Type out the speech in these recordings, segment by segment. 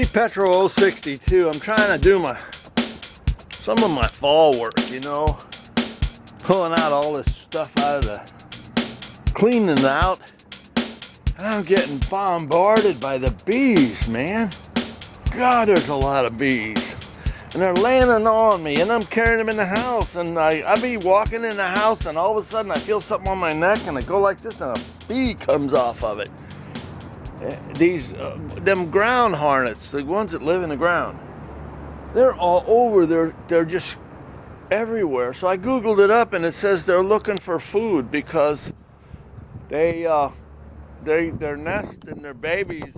Petro 062. I'm trying to do some of my fall work, pulling out all this stuff out of the cleaning it out, and I'm getting bombarded by the bees, man. God, there's a lot of bees, and they're landing on me, and I'm carrying them in the house, and I be walking in the house, and all of a sudden I feel something on my neck, and I go like this, and a bee comes off of it. Them ground hornets, the ones that live in the ground, they're all over. They're just everywhere. So I googled it up, and it says they're looking for food because their nest and their babies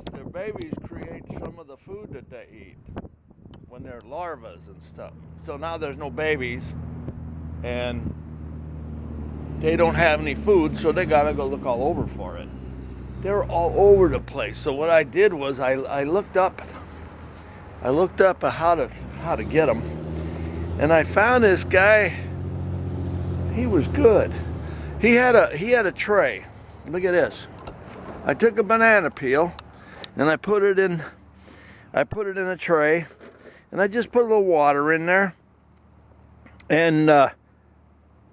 create some of the food that they eat when they're larvas and stuff. So now there's no babies, and they don't have any food, so they gotta go look all over for it. They're all over the place. So what I did was I looked up how to get them, and I found this guy. He was good. He had a tray. Look at this. I took a banana peel and I put it in a tray, and I just put a little water in there. And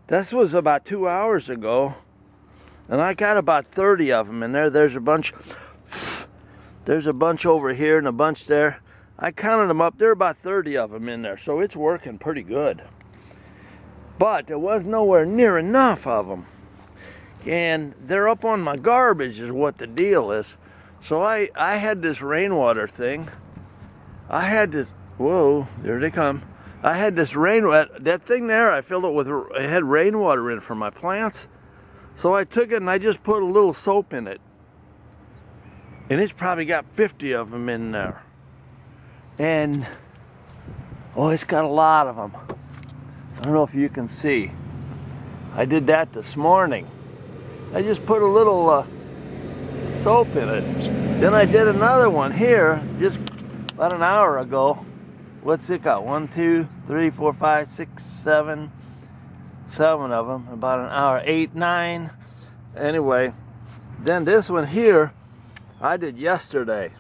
this was about 2 hours ago. And I got about 30 of them in there. There's a bunch over here and a bunch there. I counted them up. There are about 30 of them in there. So it's working pretty good. But there was nowhere near enough of them. And they're up on my garbage is what the deal is. So I had this rainwater thing. Whoa, there they come. I had this rainwater, that thing there, I filled it it had rainwater in it for my plants. So I took it and I just put a little soap in it. And it's probably got 50 of them in there. And, it's got a lot of them. I don't know if you can see. I did that this morning. I just put a little soap in it. Then I did another one here just about an hour ago. What's it got? 1, 2, 3, 4, 5, 6, 7. 7 of them, about an hour, 8, 9. Anyway, then this one here, I did yesterday.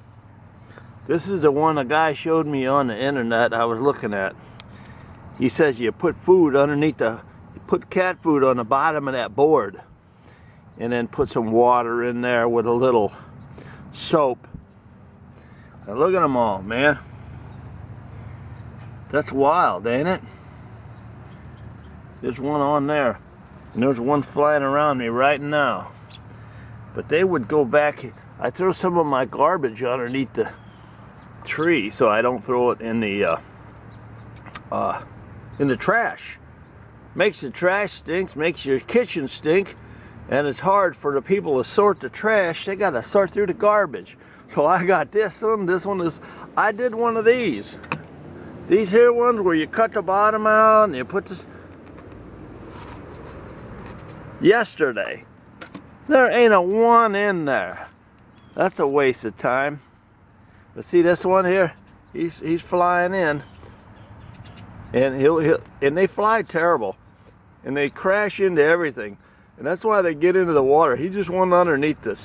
This is the one a guy showed me on the internet I was looking at. He says you put food underneath you put cat food on the bottom of that board, and then put some water in there with a little soap. Now look at them all, man. That's wild, ain't it? There's one on there, and there's one flying around me right now. But they would go back. I throw some of my garbage underneath the tree so I don't throw it in the trash. Makes the trash stinks, makes your kitchen stink, and it's hard for the people to sort the trash. They gotta sort through the garbage. So I got this one is, I did one of these. These here ones where you cut the bottom out and you put this. Yesterday, there ain't a one in there. That's a waste of time. But see this one here, he's flying in, and and they fly terrible, and they crash into everything, and that's why they get into the water. He just went underneath the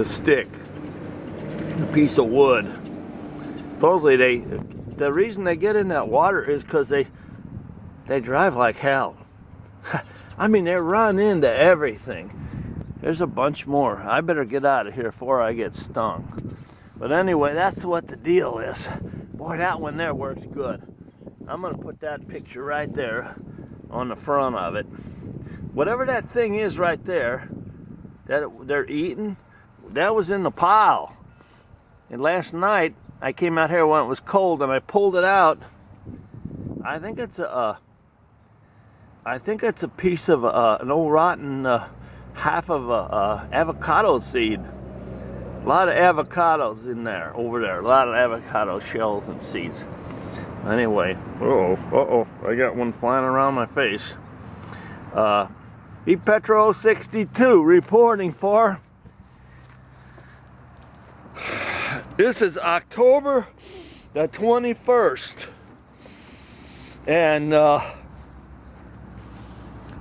stick, the piece of wood. Supposedly the reason they get in that water is because they drive like hell. I mean, they run into everything. There's a bunch more. I better get out of here before I get stung. But anyway, that's what the deal is. Boy, that one there works good. I'm going to put that picture right there on the front of it. Whatever that thing is right there that they're eating, that was in the pile. And last night, I came out here when it was cold, and I pulled it out. I think it's a piece of an old rotten half of a avocado seed. A lot of avocados in there, over there. A lot of avocado shells and seeds. Anyway, I got one flying around my face. Petro 062 reporting for. This is October the 21st. And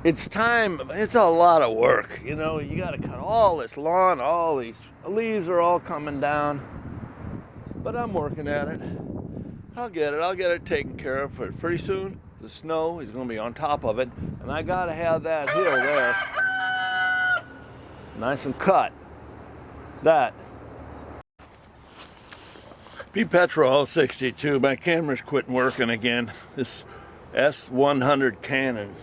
It's time. It's a lot of work. You know, you got to cut all this lawn. All these leaves are all coming down. But I'm working at it. I'll get it taken care of. Pretty soon, the snow is going to be on top of it. And I got to have that hill there nice and cut. That. Petro 62. My camera's quit working again. This S100 Canon.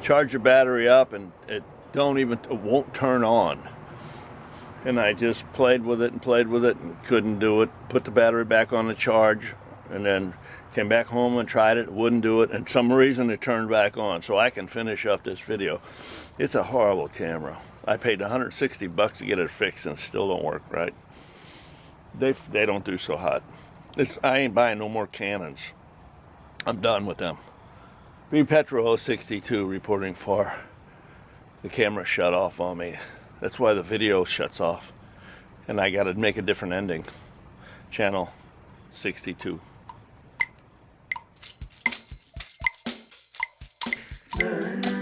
Charge your battery up and it won't turn on. And I just played with it and couldn't do it. Put the battery back on the charge and then came back home and tried it, wouldn't do it, and some reason it turned back on. So I can finish up this video. It's a horrible camera. I paid $160 to get it fixed and it still don't work right. They don't do so hot. I ain't buying no more Canons. I'm done with them. Petro 62 reporting for. The camera shut off on me. That's why the video shuts off. And I gotta make a different ending. Channel 62. Burn.